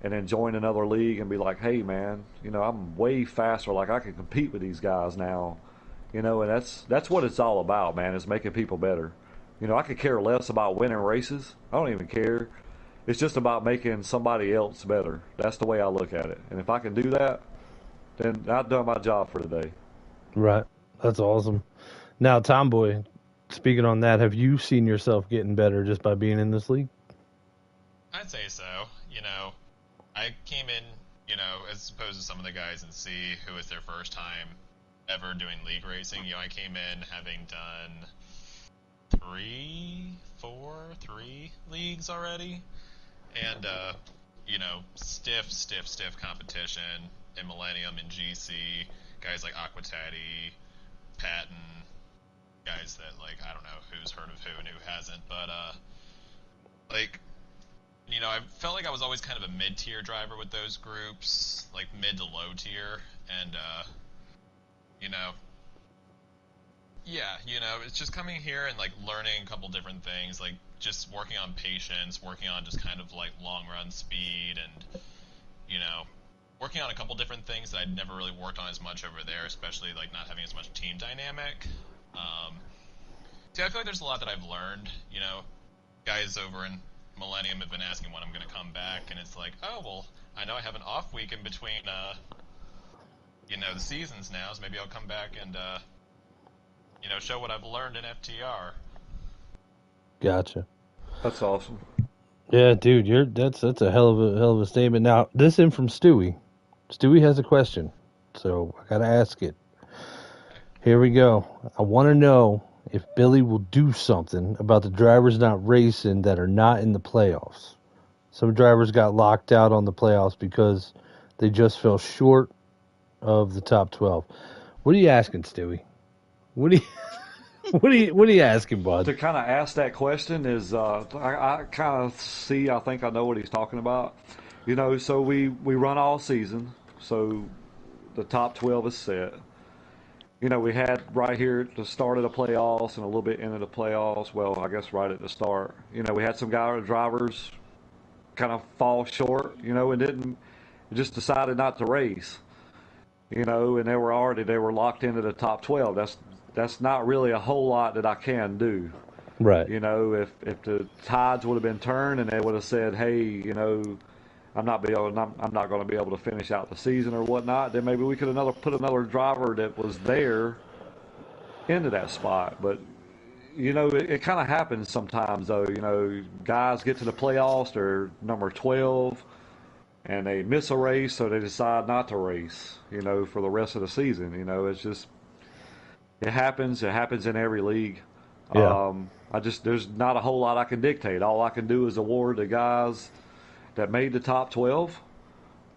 and then join another league and be like, hey man, I'm way faster. Like I can compete with these guys now, and that's what it's all about, man. Is making people better. I could care less about winning races. I don't even care. It's just about making somebody else better. That's the way I look at it. And if I can do that, then I've done my job for today. right. That's awesome. Now, Tomboy, speaking on that, have you seen yourself getting better just by being in this league? I'd say so. I came in, as opposed to some of the guys in C who was their first time ever doing league racing. I came in having done three leagues already. And, stiff competition in Millennium and GC. Guys like Aquatati, Patton, guys that, I don't know who's heard of who and who hasn't. But, I felt like I was always kind of a mid-tier driver with those groups, like mid to low tier. And, it's just coming here and, learning a couple different things, just working on patience, working on just kind of, long run speed, and, working on a couple different things that I'd never really worked on as much over there, especially, not having as much team dynamic. I feel like there's a lot that I've learned, guys over in Millennium have been asking when I'm going to come back, and it's like, oh, well, I know I have an off week in between, the seasons now, so maybe I'll come back and, show what I've learned in FTR. Gotcha. That's awesome. Yeah, dude, that's a hell of a statement. Now, this in from Stewie. Stewie has a question, so I gotta ask it. Here we go. I want to know if Billy will do something about the drivers not racing that are not in the playoffs. Some drivers got locked out on the playoffs because they just fell short of the top 12. What are you asking, Stewie? What are you asking, bud? To kind of ask that question is, I kind of see, I think I know what he's talking about. So we run all season, so the top 12 is set. We had right here at the start of the playoffs and a little bit into the playoffs. Well, I guess right at the start. We had some drivers kind of fall short, and just decided not to race. And they were locked into the top 12. That's not really a whole lot that I can do. Right. If the tides would have been turned and they would have said, hey, I'm not going to be able to finish out the season or whatnot, then maybe we could put another driver that was there into that spot. But it kind of happens sometimes though. Guys get to the playoffs, they're number 12, and they miss a race, so they decide not to race. For the rest of the season. It's just it happens. It happens in every league. Yeah. There's not a whole lot I can dictate. All I can do is award the guys that made the top 12,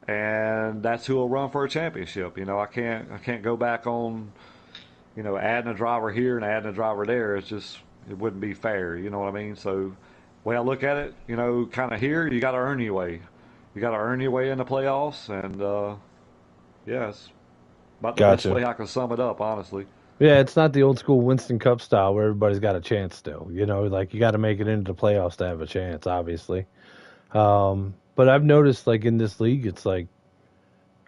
and that's who will run for a championship. I can't go back on, adding a driver here and adding a driver there. It wouldn't be fair. You know what I mean? So, the way I look at it, kind of here, you got to earn your way. You got to earn your way in the playoffs, and it's about the best way I can sum it up, honestly. Yeah, it's not the old school Winston Cup style where everybody's got a chance still. You got to make it into the playoffs to have a chance, obviously. But I've noticed, in this league, it's I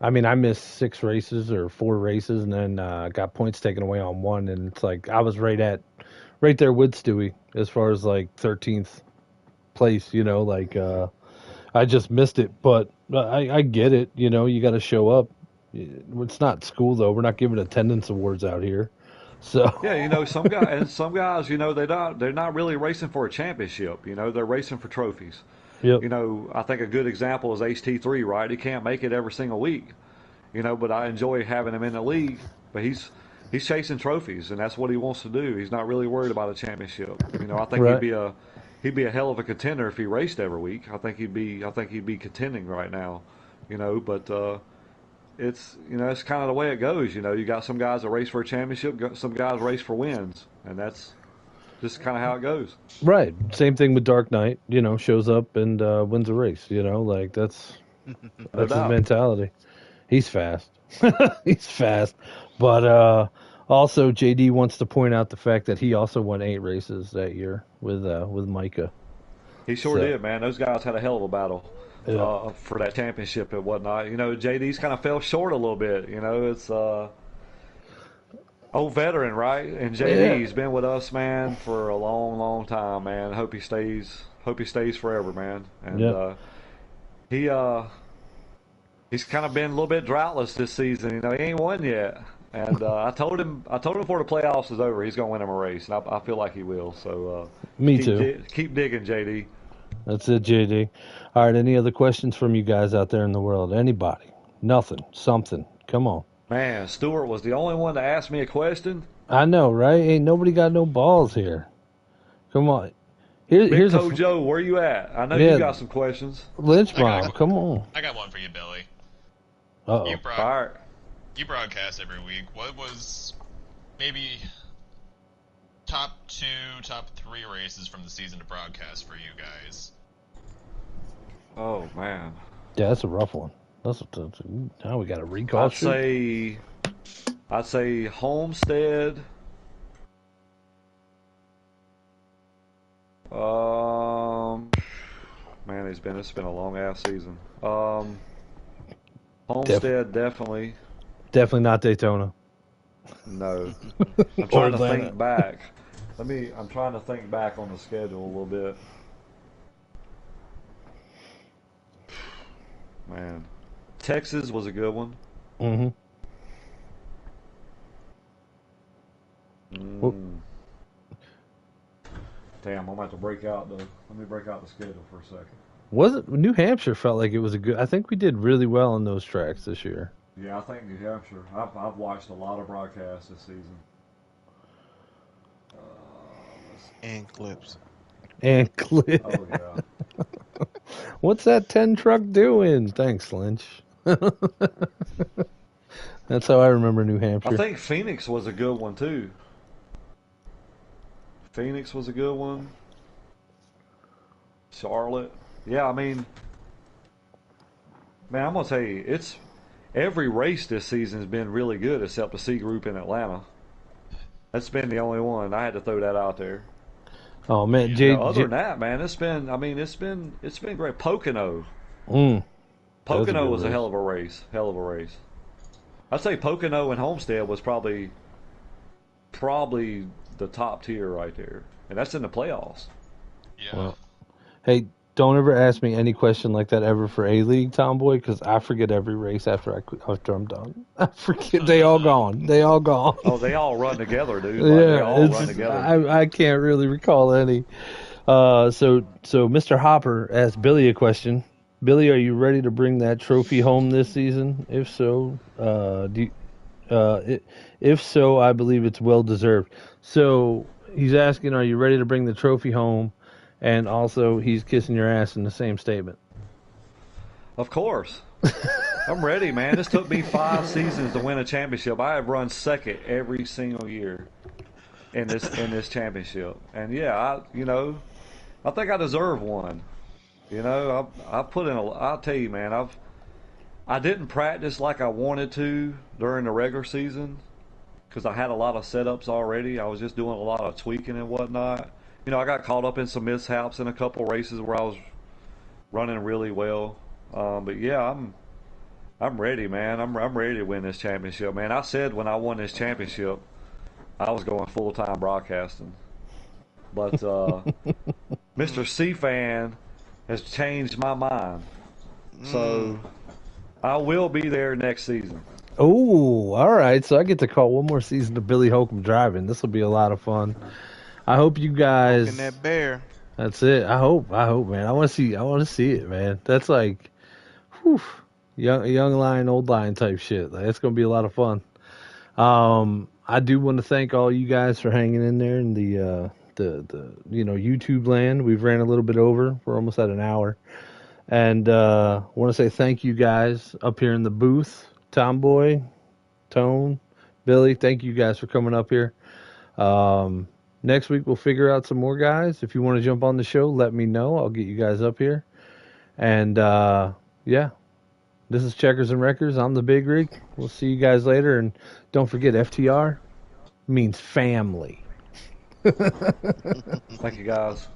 missed 6 races or 4 races, and then got points taken away on one, and it's I was right there with Stewie as far as 13th place. I just missed it, but I get it. You got to show up. It's not school though. We're not giving attendance awards out here. So yeah, some guys, they're not really racing for a championship. They're racing for trophies. Yep. You know, I think a good example is HT3, right? He can't make it every single week, you know, but I enjoy having him in the league. But he's chasing trophies, and that's what he wants to do. He's not really worried about a championship. You know, I think Right. he'd be a hell of a contender if he raced every week. I think he'd be contending right now, you know. But it's it's kind of the way it goes. You know, you got some guys that race for a championship, some guys race for wins, and that's just kind of how it goes. Right. Same thing with Dark Knight. You know, shows up and wins a race. You know, like that's No his doubt. mentality. He's fast. He's fast. But also, JD wants to point out the fact that he also won 8 races that year with Micah. He sure So, did, man. Those guys had a hell of a battle yeah. for that championship and whatnot. You know, JD's kind of fell short a little bit. You know, it's old veteran, right? And Yeah. JD's been with us, man, for a long, long time, man. Hope he stays. Hope he stays forever, man. And Yep. he he's kind of been a little bit droughtless this season. You know, he ain't won yet. And I told him before the playoffs is over, he's gonna win him a race, and I feel like he will. So Me too. keep digging, JD. That's it, JD. All right. Any other questions from you guys out there in the world? Anybody? Nothing. Something. Come on. Man, Stewart was the only one to ask me a question. I know, right? Ain't nobody got no balls here. Come on. Big Here's Toe a Joe, where you at? I know Yeah. you got some questions. lynch I got, mob. Come on. I got one for you, Billy. Uh You oh. broad, All right. you broadcast every week. What was maybe top 2, top 3 races from the season to broadcast for you guys? Oh man, Yeah, that's a rough one. Now we got a recall I'd shoot. say Homestead. Man, it's been a long ass season. Homestead definitely. Definitely not Daytona. No. I'm Or trying to Atlanta. think back. I'm trying to think back on the schedule a little bit. Man. Texas was a good one. Mm-hmm. Mm. Damn, I'm about to let me break out the schedule for a second. Wasn't New Hampshire felt like it was a good. I think we did really well on those tracks this year. Yeah, I think New Hampshire. I've watched a lot of broadcasts this season. And clips. And Cliff, Oh yeah. what's that 10 truck doing? Thanks, Lynch. That's how I remember New I Hampshire. think Phoenix was a good one too. Phoenix was a good one. Charlotte. Yeah, I mean, man, I'm gonna tell you, it's every race this season has been really good except the C group in Atlanta. That's been the only one. I had to throw that out there. Oh man, You know, other than that, man, it's been great. Pocono. That was a Pocono good was a race. hell of a race. Hell of a race. I'd say Pocono and Homestead was probably the top tier right there. And that's in the playoffs. Yeah. Well, hey, don't ever ask me any question like that ever for A League, Tomboy, because I forget every race after I'm done. I forget. They all gone. They all gone. Oh, they all run together, dude. Like, they Yeah, all run together. I can't really recall any. So Mr. Hopper asked Billy a question. Billy, are you ready to bring that trophy home this season? If so, if so, I believe it's well deserved. So he's asking, are you ready to bring the trophy home? And also, he's kissing your ass in the same statement. Of course. I'm ready, man. This took me 5 seasons to win a championship. I have run second every single year in this championship. And yeah, I think I deserve one. You know, I put in I'll tell you, man, I didn't practice like I wanted to during the regular season because I had a lot of setups already. I was just doing a lot of tweaking and whatnot. You know, I got caught up in some mishaps in a couple races where I was running really well. But yeah, I'm ready, man. I'm ready to win this championship, man. I said when I won this championship, I was going full time broadcasting. But Mr. C Fan has changed my mind, so I will be there next season. Oh, all right. So I get to call one more season of Billy Holcomb driving. This will be a lot of fun. I hope you guys. And that bear. That's it. I hope, man. I want to see it, man. That's like, whew, young lion, old lion type shit. Like, it's gonna be a lot of fun. I do want to thank all you guys for hanging in there in the YouTube land. We've ran a little bit over. We're almost at an hour, and want to say thank you guys up here in the booth, Tomboy, Tone, Billy. Thank you guys for coming up here. Next week we'll figure out some more guys. If you want to jump on the show, let me know. I'll get you guys up here. And yeah, this is Checkers and Wreckers. I'm the Big Rig. We'll see you guys later. And don't forget, FTR means family. Thank you, guys.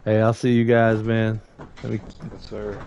Hey, I'll see you guys, man. Yes, sir.